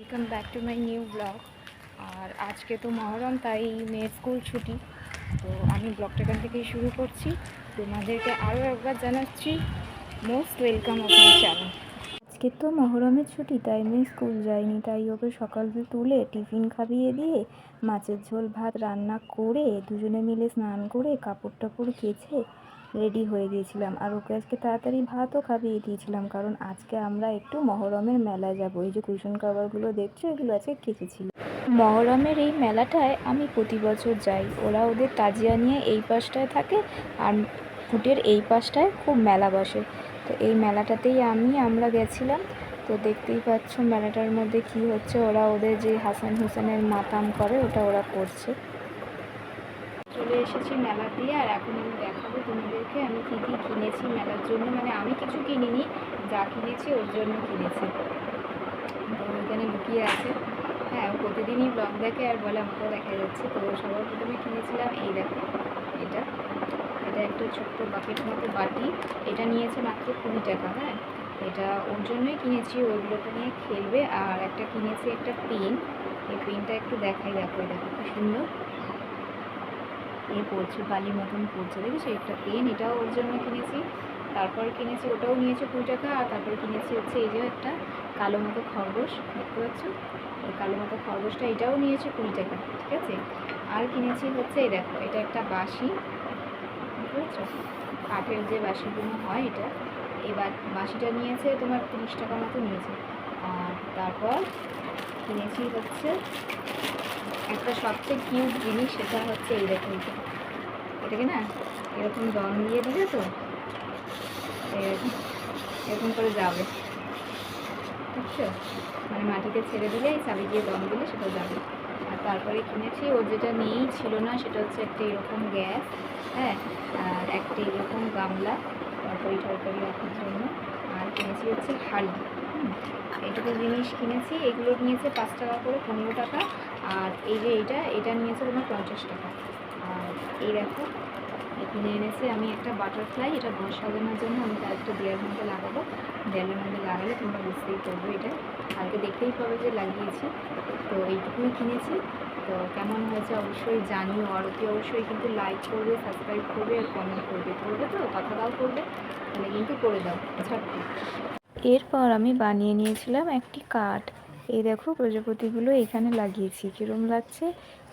Welcome back to my new blog. আর আজকে তো মহরম, তাই মেয়ের স্কুল ছুটি। তো আমি ব্লগটা এখান থেকেই শুরু করছি। তোমাদেরকে আরও একবার জানাচ্ছি most welcome of my channel. আজকে তো মহরমের ছুটি, তাই মেয়ে স্কুল যায়নি, তাই ওকে সকালে তুলে টিফিন খাইয়ে দিয়ে মাছের ঝোল ভাত রান্না করে দুজনে মিলে স্নান করে কাপড় টাপড় কেচে রেডি হয়ে গিয়েছিলাম। আর ওকে আজকে তাড়াতাড়ি ভাতও খাইয়ে দিয়েছিলাম, কারণ আজকে আমরা একটু মহরমের মেলায় যাব। এই যে কুশন কাভারগুলো দেখছো, এগুলো আজকে কেচেছিল। মহরমের এই মেলাটায় আমি প্রতি বছর যাই। ওরা ওদের তাজিয়া নিয়ে এই পাশটায় থাকে, আর ফুটের এই পাশটায় খুব মেলা বসে। তো এই মেলাটাতেই আমরা গেছিলাম। তো দেখতেই পাচ্ছ মেলাটার মধ্যে কি হচ্ছে। ওরা ওদের যে হাসান হুসেনের মাতাম করে ওটা ওরা করছে। চলে এসেছি মেলা দিয়ে, আর এখন আমি দেখাবো তোমাদেরকে আমি কী কী কিনেছি মেলার জন্য। মানে আমি কিছু কিনিনি, যা কিনেছি ওর জন্য কিনেছি। তো ওইখানে লুকিয়ে আছে। হ্যাঁ, ও প্রতিদিনই ব্লগ দেখে আর বলে আমাকেও দেখা যাচ্ছে। তো সবার প্রথমে কিনেছিলাম এই দেখো, এটা এটা একটা ছোট্ট বাকেট মতো বাটি। এটা নিয়েছে মাত্র 20 টাকা। হ্যাঁ, এটা ওর জন্যই কিনেছি, ওইগুলোকে নিয়ে খেলবে। আর একটা কিনেছি একটা পেন। এই পেনটা একটু দেখাই, দেখো দেখো খুব সুন্দর পড়ছে, বালির মতন পড়ছে, দেখেছি একটা পেন, এটাও ওর জন্য কিনেছি। তারপর কিনেছি, ওটাও নিয়েছে 20 টাকা। আর তারপরে কিনেছি হচ্ছে এই যে একটা কালো মতো খরগোশ, দেখতে পাচ্ছ এই কালো মতো খরগোশটা, এটাও নিয়েছে 20 টাকা। ঠিক আছে, আর কিনেছি হচ্ছে এই দেখো, এটা একটা বাঁশি, বুঝতে পারছো, কাঠের যে বাঁশিগুলো হয় এটা। এবার বাঁশিটা নিয়েছে তোমার 30 টাকা মতো নিয়েছে। আর তারপর কিনেছি হচ্ছে একটা সবচেয়ে কিউট জিনিস, সেটা হচ্ছে এই দেখো, এটাকে না এরকম দম দিয়ে দিলে তো এরকম করে যাবে, বুঝছো, মানে মাটিতে ছেড়ে দিলে এই চাবি দিয়ে দম দিলে সেটা যাবে। আর তারপরে কিনেছি ওর যেটা নেই ছিল না, সেটা হচ্ছে একটা এরকম গ্যাস, হ্যাঁ, আর একটা এরকম গামলা তরকারি টরকারি রাখার জন্য। আর কিনেছি হচ্ছে হাঁড়ি। এইটুকু জিনিস কিনেছি। এগুলো নিয়েছে 5 টাকা করে, 15 টাকা। আর এই যে এটা নিয়েছে তোমার 50 টাকা। আর এই দেখো কিনে এনেছে আমি একটা বাটারফ্লাই, এটা ঘর সাজানোর জন্য। আমি তার একটা দেয়ালের মধ্যে লাগাবো, দেয়ালের মধ্যে লাগালে তোমরা বুঝতেই পারবে। এটা কালকে দেখতেই পাবে যে লাগিয়েছি। তো এইটুকুই কিনেছি। তো কেমন হয়েছে অবশ্যই জানিও। আর ওকে অবশ্যই কিন্তু লাইক করবে, সাবস্ক্রাইব করবে আর কমেন্ট করবে। করবে তো, কথা দাও করবে, তাহলে কিন্তু করে দাও ঝটপট। এরপর আমি বানিয়ে নিয়েছিলাম একটি কাঠ। এই দেখো প্রজাপতিগুলো এখানে লাগিয়েছি, কীরকম লাগছে।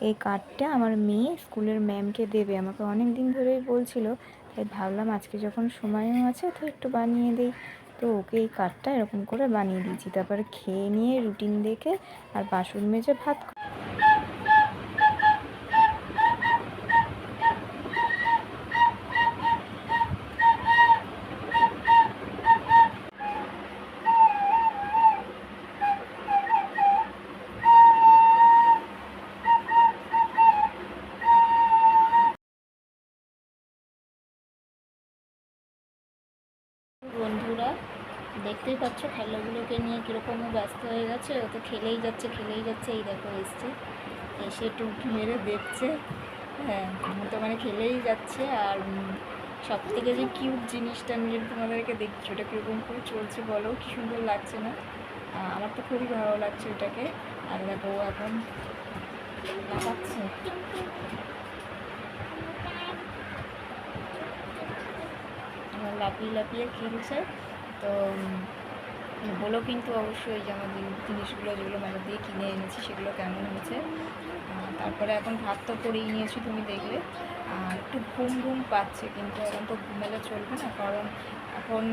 এই কাঠটা আমার মেয়ে স্কুলের ম্যামকে দেবে, আমাকে অনেক দিন ধরেই বলছিল, তাই ভাবলাম আজকে যখন সময়ও আছে তো একটু বানিয়ে দিই। তো ওকে এই কাঠটা এরকম করে বানিয়ে দিয়েছি। তারপরে খেয়ে নিয়ে রুটিন দেখে আর বাসন মেজে ভাত। বন্ধুরা দেখতেই পাচ্ছ খেলাগুলোকে নিয়ে কীরকম ব্যস্ত হয়ে গেছে। ও তো খেলেই যাচ্ছে খেলেই যাচ্ছে। এই দেখো এসছে, এসে টুকি মেরে দেখছে। হ্যাঁ, তো মানে খেলেই যাচ্ছে। আর সব থেকে যে কিউট জিনিসটা আমি যদি তোমাদেরকে দেখছি, ওটা কীরকম করে চলছে বলো, কী সুন্দর লাগছে না? আমার তো খুবই ভালো লাগছে ওটাকে। আর দেখো ও এখন লাফাচ্ছে, লাফিয়ে লাফিয়ে খেলছে। তো বলো কিন্তু অবশ্যই যে আমার জিনিসগুলো যেগুলো মেলা দিয়ে কিনে এনেছি সেগুলো কেমন হয়েছে। তারপরে এখন ভাত তো করেই নিয়েছি, তুমি দেখলে। একটু ঘুম ঘুম পাচ্ছে, কিন্তু এখন তো ঘুমেলে চলবে না, কারণ এখন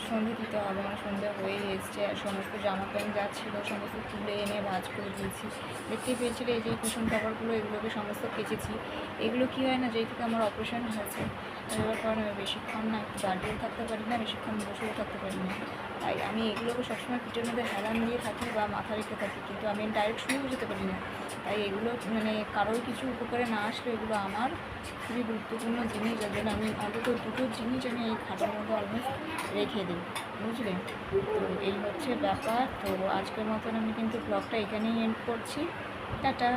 সন্ধে দিতে হবে। মানে সন্ধে হয়ে এসছে। আর সমস্ত জামা প্যান্ট যা ছিল সমস্ত তুলে এনে ভাঁজ করে দিয়েছি। দেখতেই পেয়েছিলে এই যে কুশন কাভারগুলো, এগুলোকে সমস্ত কেচেছি। এগুলো কী হয় না, যেই থেকে আমার অপারেশন হয়েছে, এবার কারণ আমি বেশিক্ষণ না একটু দাঁড়িয়েও থাকতে পারি না, বেশিক্ষণ বসেও থাকতে পারি না। তাই আমি এগুলোকে সবসময় পিঠের মধ্যে হেলান দিয়ে থাকি বা মাথা রেখে থাকি, কিন্তু আমি ডাইরেক্ট শুয়েও যেতে পারি না। তাই এগুলো মানে কারোর কিছু উপকারে না আসলে এগুলো আমার খুবই গুরুত্বপূর্ণ জিনিস, যার জন্য আমি অন্তত দুটো জিনিস আমি এই খাটের মধ্যে অলমোস্ট রেখে দিই, বুঝলে। তো এই হচ্ছে ব্যাপার। তো আজকের মতন আমি কিন্তু ব্লগটা এখানেই এন্ড করছি। টাটা।